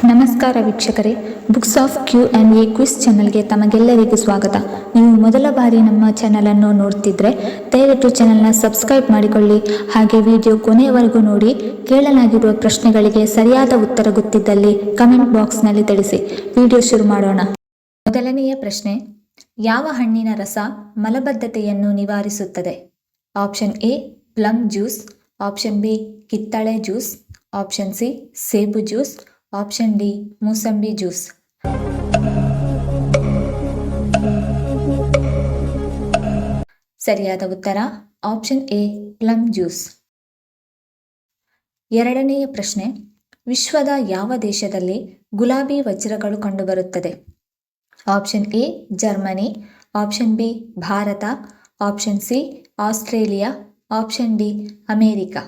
ನಮಸ್ಕಾರ ವೀಕ್ಷಕರೇ, books of Q&A quiz ಚಾನಲ್ಗೆ ತಮಗೆಲ್ಲರಿಗೂ ಸ್ವಾಗತ. ನೀವು ಮೊದಲ ಬಾರಿ ನಮ್ಮ ಚಾನಲನ್ನು ನೋಡ್ತಿದ್ರೆ ದಯವಿಟ್ಟು ಚಾನಲ್ನ ಸಬ್ಸ್ಕ್ರೈಬ್ ಮಾಡಿಕೊಳ್ಳಿ. ಹಾಗೆ ವಿಡಿಯೋ ಕೊನೆಯವರೆಗೂ ನೋಡಿ. ಕೇಳಲಾಗಿರುವ ಪ್ರಶ್ನೆಗಳಿಗೆ ಸರಿಯಾದ ಉತ್ತರ ಗೊತ್ತಿದ್ದಲ್ಲಿ ಕಮೆಂಟ್ ಬಾಕ್ಸ್ನಲ್ಲಿ ತಿಳಿಸಿ. ವಿಡಿಯೋ ಶುರು ಮಾಡೋಣ. ಮೊದಲನೆಯ ಪ್ರಶ್ನೆ, ಯಾವ ಹಣ್ಣಿನ ರಸ ಮಲಬದ್ಧತೆಯನ್ನು ನಿವಾರಿಸುತ್ತದೆ? Option A plum juice, option B ಕಿತ್ತಳೆ ಜ್ಯೂಸ್, ಆಪ್ಷನ್ ಸಿ ಸೇಬು ಜ್ಯೂಸ್, ಆಪ್ಷನ್ ಡಿ ಮೂಸಂಬಿ ಜ್ಯೂಸ್. ಸರಿಯಾದ ಉತ್ತರ ಆಪ್ಷನ್ ಎ ಪ್ಲಮ್ ಜ್ಯೂಸ್. ಎರಡನೆಯ ಪ್ರಶ್ನೆ, ವಿಶ್ವದ ಯಾವ ದೇಶದಲ್ಲಿ ಗುಲಾಬಿ ವಜ್ರಗಳು ಕಂಡುಬರುತ್ತದೆ? Option A Germany, option B Bharat, option C Australia, option D America.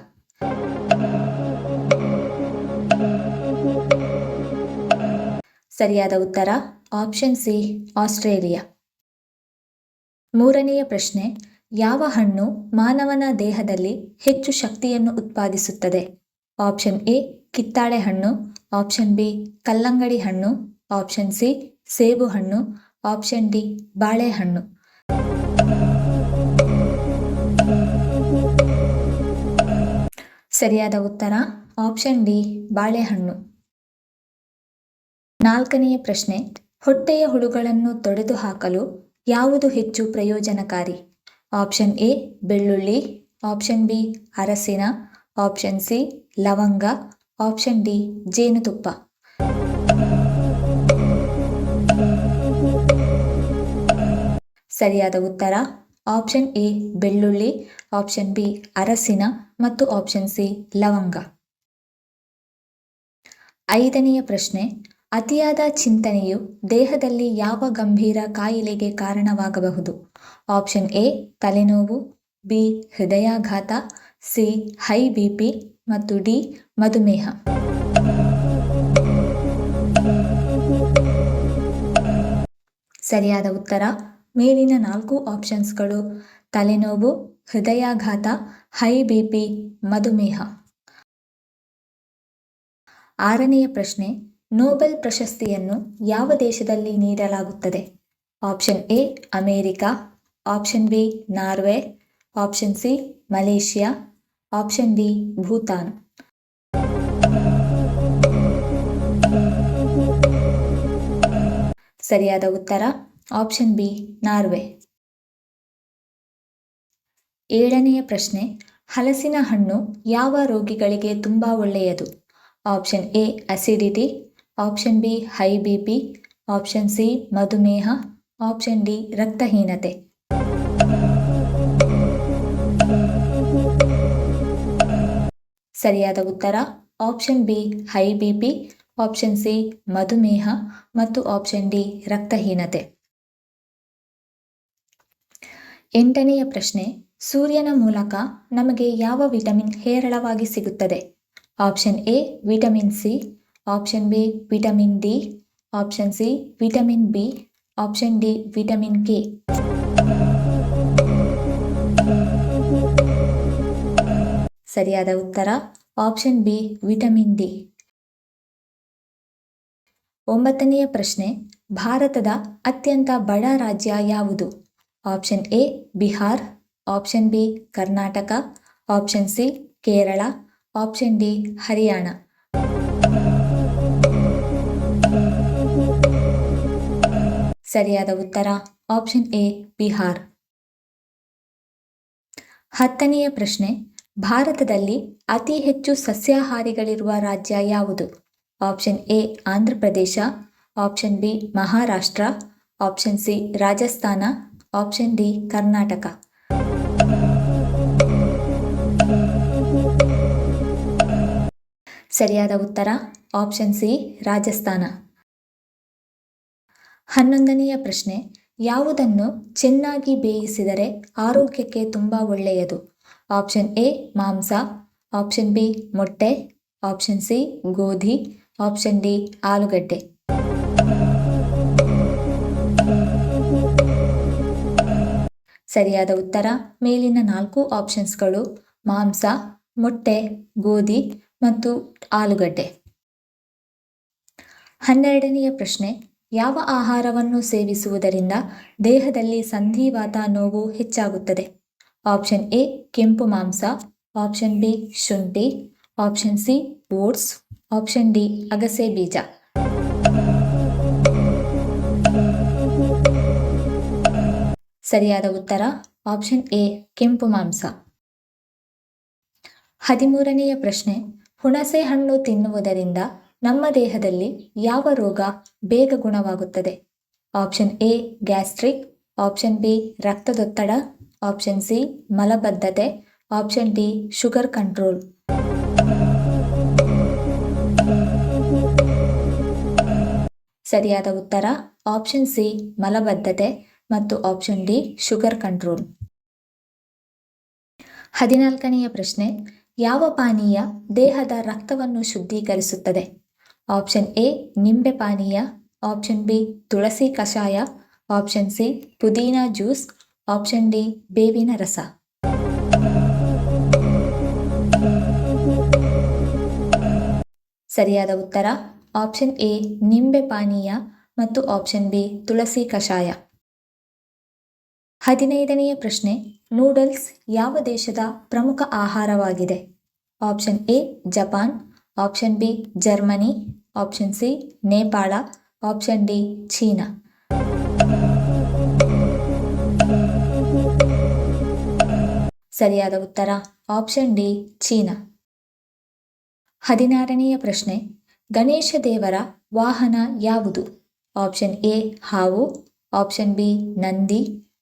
ಸರಿಯಾದ ಉತ್ತರ ಆಪ್ಷನ್ ಸಿ ಆಸ್ಟ್ರೇಲಿಯಾ. ಮೂರನೆಯ ಪ್ರಶ್ನೆ, ಯಾವ ಹಣ್ಣು ಮಾನವನ ದೇಹದಲ್ಲಿ ಹೆಚ್ಚು ಶಕ್ತಿಯನ್ನು ಉತ್ಪಾದಿಸುತ್ತದೆ? ಆಪ್ಷನ್ ಎ ಕಿತ್ತಾಳೆ ಹಣ್ಣು, ಆಪ್ಷನ್ ಬಿ ಕಲ್ಲಂಗಡಿ ಹಣ್ಣು, ಆಪ್ಷನ್ ಸಿ ಸೇಬು ಹಣ್ಣು, ಆಪ್ಷನ್ ಡಿ ಬಾಳೆಹಣ್ಣು. ಸರಿಯಾದ ಉತ್ತರ ಆಪ್ಷನ್ ಡಿ ಬಾಳೆಹಣ್ಣು. ನಾಲ್ಕನೆಯ ಪ್ರಶ್ನೆ, ಹೊಟ್ಟೆಯ ಹುಳುಗಳನ್ನು ತೊಡೆದುಹಾಕಲು ಯಾವುದು ಹೆಚ್ಚು ಪ್ರಯೋಜನಕಾರಿ? ಆಪ್ಷನ್ ಎ ಬೆಳ್ಳುಳ್ಳಿ, ಆಪ್ಷನ್ ಬಿ ಅರಸಿನ, ಆಪ್ಷನ್ ಸಿ ಲವಂಗ, ಆಪ್ಷನ್ ಡಿ ಜೇನುತುಪ್ಪ. ಸರಿಯಾದ ಉತ್ತರ ಆಪ್ಷನ್ ಎ ಬೆಳ್ಳುಳ್ಳಿ, ಆಪ್ಷನ್ ಬಿ ಅರಸಿನ ಮತ್ತು ಆಪ್ಷನ್ ಸಿ ಲವಂಗ. ಐದನೆಯ ಪ್ರಶ್ನೆ, ಅತಿಯಾದ ಚಿಂತನೆಯು ದೇಹದಲ್ಲಿ ಯಾವ ಗಂಭೀರ ಕಾಯಿಲೆಗೆ ಕಾರಣವಾಗಬಹುದು? ಆಪ್ಷನ್ ಎ ತಲೆನೋವು, ಬಿ ಹೃದಯಾಘಾತ, ಸಿ ಹೈ ಬಿಪಿ ಮತ್ತು ಡಿ ಮಧುಮೇಹ. ಸರಿಯಾದ ಉತ್ತರ ಮೇಲಿನ 4 ಆಪ್ಷನ್ಸ್ಗಳು ತಲೆನೋವು, ಹೃದಯಾಘಾತ, ಹೈ ಬಿಪಿ, ಮಧುಮೇಹ. ಆರನೆಯ ಪ್ರಶ್ನೆ, ನೊಬೆಲ್ ಪ್ರಶಸ್ತಿಯನ್ನು ಯಾವ ದೇಶದಲ್ಲಿ ನೀಡಲಾಗುತ್ತದೆ? Option A America, option B Norway, option C Malaysia, option D Bhutan. ಸರಿಯಾದ ಉತ್ತರ ಆಪ್ಷನ್ ಬಿ ನಾರ್ವೆ. ಏಳನೆಯ ಪ್ರಶ್ನೆ, ಹಲಸಿನ ಹಣ್ಣು ಯಾವ ರೋಗಿಗಳಿಗೆ ತುಂಬಾ ಒಳ್ಳೆಯದು? Option A acidity, option be high BP, option C ಮಧುಮೇಹ, ಆಪ್ಷನ್ ಡಿ ರಕ್ತಹೀನತೆ. ಸರಿಯಾದ ಉತ್ತರ option be high BP, option C ಮಧುಮೇಹ ಮತ್ತು ಆಪ್ಷನ್ ಡಿ ರಕ್ತಹೀನತೆ. ಎಂಟನೆಯ ಪ್ರಶ್ನೆ, ಸೂರ್ಯನ ಮೂಲಕ ನಮಗೆ ಯಾವ ವಿಟಮಿನ್ ಹೇರಳವಾಗಿ ಸಿಗುತ್ತದೆ? Option A vitamin C, option B vitamin D, option C vitamin B, option D vitamin K. ಸರಿಯಾದ ಉತ್ತರ ಆಪ್ಷನ್ ಬಿ ವಿಟಮಿನ್ ಡಿ. ಒಂಬತ್ತನೆಯ ಪ್ರಶ್ನೆ, ಭಾರತದ ಅತ್ಯಂತ ಬಡ ರಾಜ್ಯ ಯಾವುದು? Option A Bihar, option B Karnataka, option C Kerala, option D Haryana. ಸರಿಯಾದ ಉತ್ತರ ಆಪ್ಷನ್ ಎ ಬಿಹಾರ್. ಹತ್ತನೆಯ ಪ್ರಶ್ನೆ, ಭಾರತದಲ್ಲಿ ಅತಿ ಹೆಚ್ಚು ಸಸ್ಯಾಹಾರಿಗಳಿರುವ ರಾಜ್ಯ ಯಾವುದು? Option A Andhra Pradesh, option B Maharashtra, option C Rajasthan, option D Karnataka. ಸರಿಯಾದ ಉತ್ತರ ಆಪ್ಷನ್ ಸಿ ರಾಜಸ್ಥಾನ. 11ನೆಯ ಪ್ರಶ್ನೆ, ಯಾವುದನ್ನು ಚೆನ್ನಾಗಿ ಬೇಯಿಸಿದರೆ ಆರೋಗ್ಯಕ್ಕೆ ತುಂಬಾ ಒಳ್ಳೆಯದು? ಆಪ್ಷನ್ ಎ ಮಾಂಸ, ಆಪ್ಷನ್ ಬಿ ಮೊಟ್ಟೆ, ಆಪ್ಷನ್ ಸಿ ಗೋಧಿ, ಆಪ್ಷನ್ ಡಿ ಆಲೂಗಡ್ಡೆ. ಸರಿಯಾದ ಉತ್ತರ ಮೇಲಿನ 4 ಆಪ್ಷನ್ಸ್ಗಳು ಮಾಂಸ, ಮೊಟ್ಟೆ, ಗೋಧಿ ಮತ್ತು ಆಲೂಗಡ್ಡೆ. 12ನೆಯ ಪ್ರಶ್ನೆ, ಯಾವ ಆಹಾರವನ್ನು ಸೇವಿಸುವುದರಿಂದ ದೇಹದಲ್ಲಿ ಸಂಧಿವಾತ ನೋವು ಹೆಚ್ಚಾಗುತ್ತದೆ? ಆಪ್ಷನ್ ಎ ಕೆಂಪು ಮಾಂಸ, ಆಪ್ಷನ್ ಬಿ ಶುಂಠಿ, option C oats, option D ಅಗಸೆ ಬೀಜ. ಸರಿಯಾದ ಉತ್ತರ ಆಪ್ಷನ್ ಎ ಕೆಂಪು ಮಾಂಸ. 13ನೆಯ ಪ್ರಶ್ನೆ, ಹುಣಸೆ ಹಣ್ಣು ತಿನ್ನುವುದರಿಂದ ನಮ್ಮ ದೇಹದಲ್ಲಿ ಯಾವ ರೋಗ ಬೇಗ ಗುಣವಾಗುತ್ತದೆ? Option A gastric, option B ರಕ್ತದೊತ್ತಡ, ಆಪ್ಷನ್ ಸಿ ಮಲಬದ್ಧತೆ, ಆಪ್ಷನ್ ಡಿ ಶುಗರ್ ಕಂಟ್ರೋಲ್. ಸರಿಯಾದ ಉತ್ತರ ಆಪ್ಷನ್ ಸಿ ಮಲಬದ್ಧತೆ ಮತ್ತು ಆಪ್ಷನ್ ಡಿ ಶುಗರ್ ಕಂಟ್ರೋಲ್. 14ನೆಯ ಪ್ರಶ್ನೆ, ಯಾವ ಪಾನೀಯ ದೇಹದ ರಕ್ತವನ್ನು ಶುದ್ಧೀಕರಿಸುತ್ತದೆ? ಆಪ್ಷನ್ ಎ ನಿಂಬೆ ಪಾನೀಯ, ಆಪ್ಷನ್ ಬಿ ತುಳಸಿ ಕಷಾಯ, ಆಪ್ಷನ್ ಸಿ ಪುದೀನಾ ಜ್ಯೂಸ್, ಆಪ್ಷನ್ ಡಿ ಬೇವಿನ ರಸ. ಸರಿಯಾದ ಉತ್ತರ ಆಪ್ಷನ್ ಎ ನಿಂಬೆ ಪಾನೀಯ ಮತ್ತು ಆಪ್ಷನ್ ಬಿ ತುಳಸಿ ಕಷಾಯ. 15ನೆಯ ಪ್ರಶ್ನೆ, ನೂಡಲ್ಸ್ ಯಾವ ದೇಶದ ಪ್ರಮುಖ ಆಹಾರವಾಗಿದೆ? Option A Japan, option B Germany, option C Nepal, option D China. ಸರಿಯಾದ ಉತ್ತರ ಆಪ್ಷನ್ ಡಿ ಚೀನಾ. 16ನೆಯ ಪ್ರಶ್ನೆ, ಗಣೇಶ ದೇವರ ವಾಹನ ಯಾವುದು? ಆಪ್ಷನ್ ಎ ಹಾವು, option B Nandi,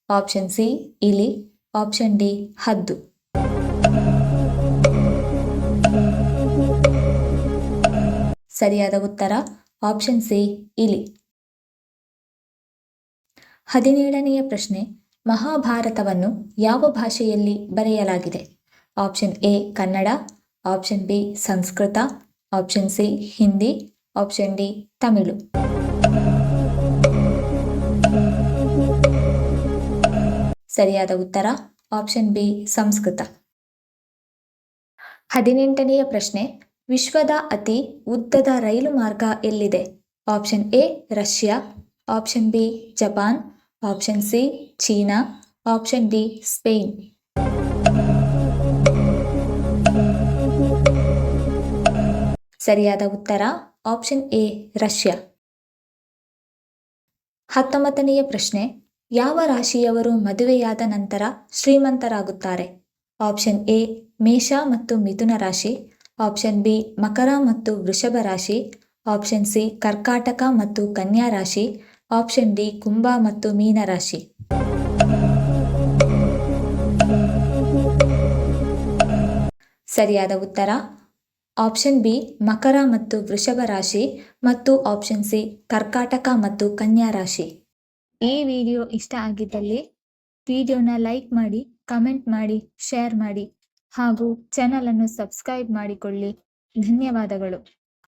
option C ಇಲಿ, ಆಪ್ಷನ್ ಡಿ ಹದ್ದು. ಸರಿಯಾದ ಉತ್ತರ ಆಪ್ಷನ್ ಸಿ ಇಲಿ. 17ನೆಯ ಪ್ರಶ್ನೆ, ಮಹಾಭಾರತವನ್ನು ಯಾವ ಭಾಷೆಯಲ್ಲಿ ಬರೆಯಲಾಗಿದೆ? Option A Kannada, option B Sanskrit, option C Hindi, option D Tamil. ಸರಿಯಾದ ಉತ್ತರ ಆಪ್ಷನ್ ಬಿ ಸಂಸ್ಕೃತ. 18ನೆಯ ಪ್ರಶ್ನೆ, ವಿಶ್ವದ ಅತಿ ಉದ್ದದ ರೈಲು ಮಾರ್ಗ ಎಲ್ಲಿದೆ? Option A Russia, option B Japan, option C China, option D Spain. ಸರಿಯಾದ ಉತ್ತರ ಆಪ್ಷನ್ ಎ ರಷ್ಯಾ. 19ನೆಯ ಪ್ರಶ್ನೆ, ಯಾವ ರಾಶಿಯವರು ಮದುವೆಯಾದ ನಂತರ ಶ್ರೀಮಂತರಾಗುತ್ತಾರೆ? ಆಪ್ಷನ್ ಎ ಮೇಷ ಮತ್ತು ಮಿಥುನ ರಾಶಿ, ಆಪ್ಷನ್ ಬಿ ಮಕರ ಮತ್ತು ವೃಷಭ ರಾಶಿ, ಆಪ್ಷನ್ ಸಿ ಕರ್ಕಾಟಕ ಮತ್ತು ಕನ್ಯಾ ರಾಶಿ, ಆಪ್ಷನ್ ಡಿ ಕುಂಭ ಮತ್ತು ಮೀನ ರಾಶಿ. ಸರಿಯಾದ ಉತ್ತರ ಆಪ್ಷನ್ ಬಿ ಮಕರ ಮತ್ತು ವೃಷಭ ರಾಶಿ ಮತ್ತು ಆಪ್ಷನ್ ಸಿ ಕರ್ಕಾಟಕ ಮತ್ತು ಕನ್ಯಾ ರಾಶಿ. ಈ ವಿಡಿಯೋ ಇಷ್ಟ ಆಗಿದ್ದಲ್ಲಿ ವಿಡಿಯೋನ ಲೈಕ್ ಮಾಡಿ, ಕಮೆಂಟ್ ಮಾಡಿ, ಶೇರ್ ಮಾಡಿ ಹಾಗೂ ಚಾನಲನ್ನು ಸಬ್ಸ್ಕ್ರೈಬ್ ಮಾಡಿಕೊಳ್ಳಿ. ಧನ್ಯವಾದಗಳು.